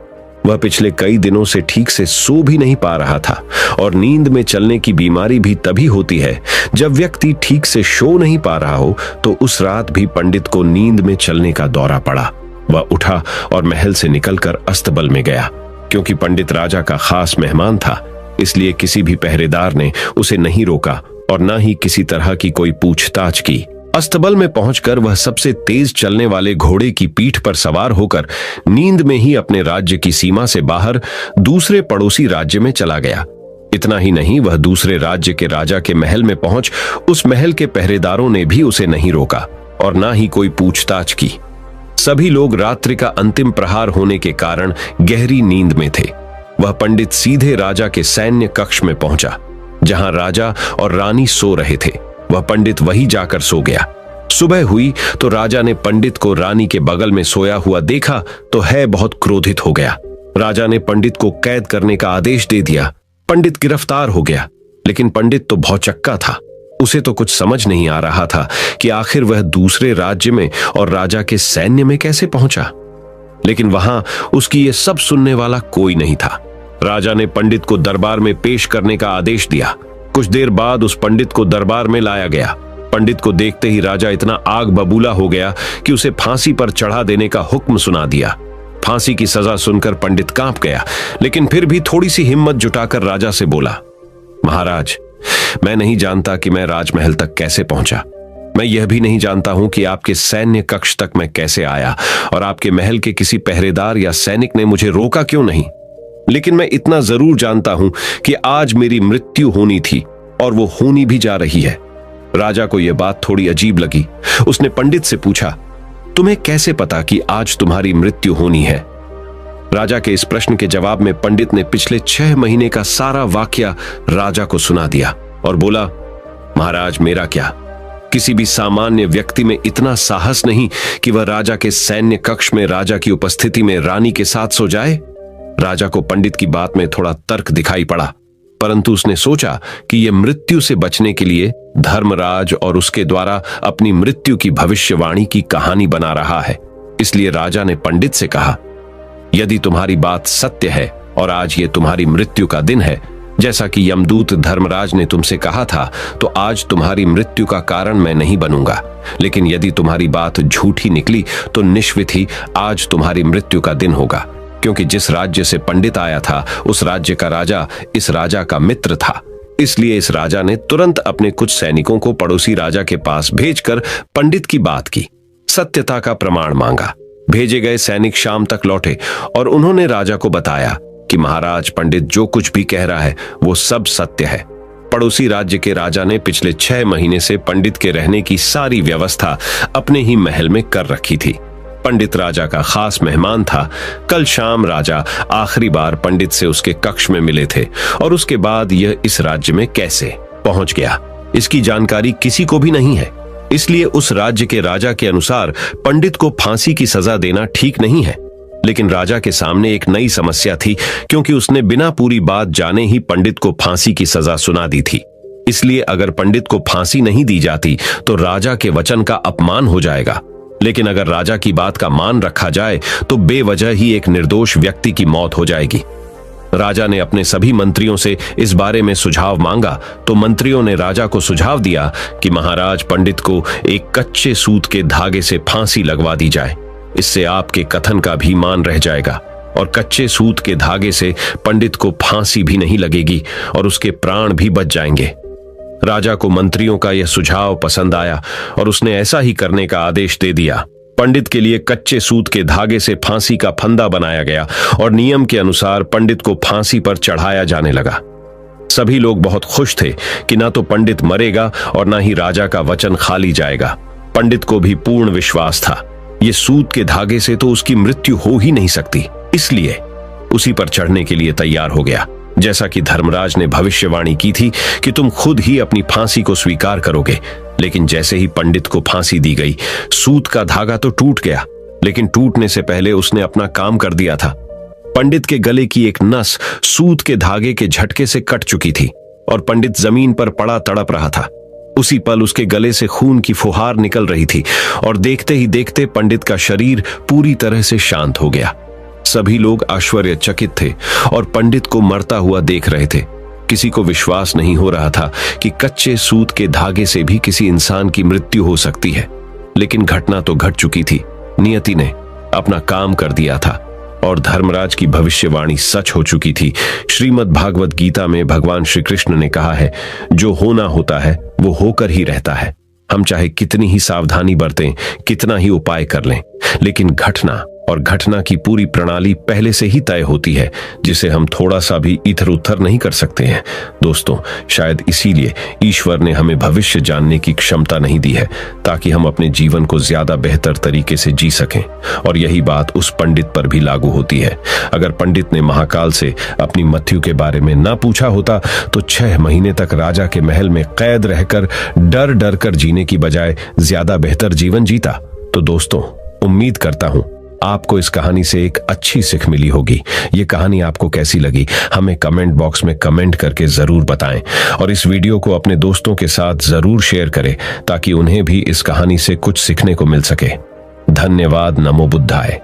A: वह पिछले कई दिनों से ठीक से सो भी नहीं पा रहा था और नींद में चलने की बीमारी भी तभी होती है जब व्यक्ति ठीक से सो नहीं पा रहा हो। तो उस रात भी पंडित को नींद में चलने का दौरा पड़ा। वह उठा और महल से निकलकर अस्तबल में गया। क्योंकि पंडित राजा का खास मेहमान था, इसलिए किसी भी पहरेदार ने उसे नहीं रोका और न ही किसी तरह की कोई पूछताछ की। अस्तबल में पहुंचकर वह सबसे तेज चलने वाले घोड़े की पीठ पर सवार होकर नींद में ही अपने राज्य की सीमा से बाहर दूसरे पड़ोसी राज्य में चला गया। इतना ही नहीं, वह दूसरे राज्य के राजा के महल में पहुंच उस महल के पहरेदारों ने भी उसे नहीं रोका और ना ही कोई पूछताछ की। सभी लोग रात्रि का अंतिम प्रहार होने के कारण गहरी नींद में थे। वह पंडित सीधे राजा के सैन्य कक्ष में पहुंचा जहां राजा और रानी सो रहे थे। वह पंडित वहीं जाकर सो गया। सुबह हुई तो राजा ने पंडित को रानी के बगल में सोया हुआ देखा तो है बहुत क्रोधित हो गया। राजा ने पंडित को कैद करने का आदेश दे दिया। पंडित गिरफ्तार हो गया, लेकिन पंडित तो भौचक्का था। उसे तो कुछ समझ नहीं आ रहा था कि आखिर वह दूसरे राज्य में और राजा के सैन्य में कैसे पहुंचा। लेकिन वहां उसकी ये सब सुनने वाला कोई नहीं था। राजा ने पंडित को दरबार में पेश करने का आदेश दिया। कुछ देर बाद उस पंडित को दरबार में लाया गया। पंडित को देखते ही राजा इतना आग बबूला हो गया कि उसे फांसी पर चढ़ा देने का हुक्म सुना दिया। फांसी की सजा सुनकर पंडित कांप गया, लेकिन फिर भी थोड़ी सी हिम्मत जुटाकर राजा से बोला, महाराज, मैं नहीं जानता कि मैं राजमहल तक कैसे पहुंचा। मैं यह भी नहीं जानता हूं कि आपके सैन्य कक्ष तक मैं कैसे आया और आपके महल के किसी पहरेदार या सैनिक ने मुझे रोका क्यों नहीं। लेकिन मैं इतना जरूर जानता हूं कि आज मेरी मृत्यु होनी थी और वो होनी भी जा रही है। राजा को यह बात थोड़ी अजीब लगी। उसने पंडित से पूछा, तुम्हें कैसे पता कि आज तुम्हारी मृत्यु होनी है? राजा के इस प्रश्न के जवाब में पंडित ने पिछले 6 महीने का सारा वाकया राजा को सुना दिया और बोला, महाराज, मेरा क्या, किसी भी सामान्य व्यक्ति में इतना साहस नहीं कि वह राजा के सैन्य कक्ष में राजा की उपस्थिति में रानी के साथ सो जाए। राजा को पंडित की बात में थोड़ा तर्क दिखाई पड़ा, परंतु उसने सोचा कि यह मृत्यु से बचने के लिए धर्मराज और उसके द्वारा अपनी मृत्यु की भविष्यवाणी की कहानी बना रहा है। इसलिए राजा ने पंडित से कहा, यदि तुम्हारी बात सत्य है और आज ये तुम्हारी मृत्यु का दिन है, जैसा कि यमदूत धर्मराज ने तुमसे कहा था, तो आज तुम्हारी मृत्यु का कारण मैं नहीं बनूंगा। लेकिन यदि तुम्हारी बात झूठी निकली तो निश्चित ही आज तुम्हारी मृत्यु का दिन होगा, क्योंकि जिस राज्य से पंडित आया था उस राज्य का राजा इस राजा का मित्र था। इसलिए इस राजा ने तुरंत अपने कुछ सैनिकों को पड़ोसी राजा के पास भेजकर पंडित की बात की, सत्यता का प्रमाण मांगा। भेजे गए सैनिक शाम तक लौटे और उन्होंने राजा को बताया कि महाराज, पंडित जो कुछ भी कह रहा है वो सब सत्य है। पड़ोसी राज्य के राजा ने पिछले 6 महीने से पंडित के रहने की सारी व्यवस्था अपने ही महल में कर रखी थी। पंडित राजा का खास मेहमान था। कल शाम राजा आखिरी बार पंडित से उसके कक्ष में मिले थे और उसके बाद यह इस राज्य में कैसे पहुंच गया, इसकी जानकारी किसी को भी नहीं है। इसलिए उस राज्य के राजा के अनुसार पंडित को फांसी की सजा देना ठीक नहीं है। लेकिन राजा के सामने एक नई समस्या थी, क्योंकि उसने बिना पूरी बात जाने ही पंडित को फांसी की सजा सुना दी थी। इसलिए अगर पंडित को फांसी नहीं दी जाती तो राजा के वचन का अपमान हो जाएगा। लेकिन अगर राजा की बात का मान रखा जाए तो बेवजह ही एक निर्दोष व्यक्ति की मौत हो जाएगी। राजा ने अपने सभी मंत्रियों से इस बारे में सुझाव मांगा तो मंत्रियों ने राजा को सुझाव दिया कि महाराज, पंडित को एक कच्चे सूत के धागे से फांसी लगवा दी जाए। इससे आपके कथन का भी मान रह जाएगा और कच्चे सूत के धागे से पंडित को फांसी भी नहीं लगेगी और उसके प्राण भी बच जाएंगे। राजा को मंत्रियों का यह सुझाव पसंद आया और उसने ऐसा ही करने का आदेश दे दिया। पंडित के लिए कच्चे सूत के धागे से फांसी का फंदा बनाया गया और नियम के अनुसार पंडित को फांसी पर चढ़ाया जाने लगा। सभी लोग बहुत खुश थे कि ना तो पंडित मरेगा और ना ही राजा का वचन खाली जाएगा। पंडित को भी पूर्ण विश्वास था, ये सूत के धागे से तो उसकी मृत्यु हो ही नहीं सकती, इसलिए उसी पर चढ़ने के लिए तैयार हो गया। जैसा कि धर्मराज ने भविष्यवाणी की थी कि तुम खुद ही अपनी फांसी को स्वीकार करोगे। लेकिन जैसे ही पंडित को फांसी दी गई, सूत का धागा तो टूट गया, लेकिन टूटने से पहले उसने अपना काम कर दिया था। पंडित के गले की एक नस सूत के धागे के झटके से कट चुकी थी और पंडित जमीन पर पड़ा तड़प रहा था। उसी पल उसके गले से खून की फुहार निकल रही थी और देखते ही देखते पंडित का शरीर पूरी तरह से शांत हो गया। सभी लोग आश्चर्यचकित थे और पंडित को मरता हुआ देख रहे थे। किसी को विश्वास नहीं हो रहा था कि कच्चे सूत के धागे से भी किसी इंसान की मृत्यु हो सकती है। लेकिन घटना तो घट चुकी थी। नियति ने अपना काम कर दिया था और धर्मराज की भविष्यवाणी सच हो चुकी थी। श्रीमद् भागवत गीता में भगवान श्री कृष्ण ने कहा है, जो होना होता है वो होकर ही रहता है। हम चाहे कितनी ही सावधानी बरतें, कितना ही उपाय कर लें, लेकिन घटना और घटना की पूरी प्रणाली पहले से ही तय होती है, जिसे हम थोड़ा सा भी इधर उधर नहीं कर सकते हैं। दोस्तों, शायद इसीलिए ईश्वर ने हमें भविष्य जानने की क्षमता नहीं दी है, ताकि हम अपने जीवन को ज्यादा बेहतर तरीके से जी सकें। और यही बात उस पंडित पर भी लागू होती है। अगर पंडित ने महाकाल से अपनी मृत्यु के बारे में ना पूछा होता तो 6 महीने तक राजा के महल में कैद रहकर डर डर कर जीने की बजाय ज्यादा बेहतर जीवन जीता। तो दोस्तों, उम्मीद करता हूं आपको इस कहानी से एक अच्छी सीख मिली होगी। ये कहानी आपको कैसी लगी हमें कमेंट बॉक्स में कमेंट करके जरूर बताएं और इस वीडियो को अपने दोस्तों के साथ जरूर शेयर करें ताकि उन्हें भी इस कहानी से कुछ सीखने को मिल सके। धन्यवाद। नमो बुद्धाय।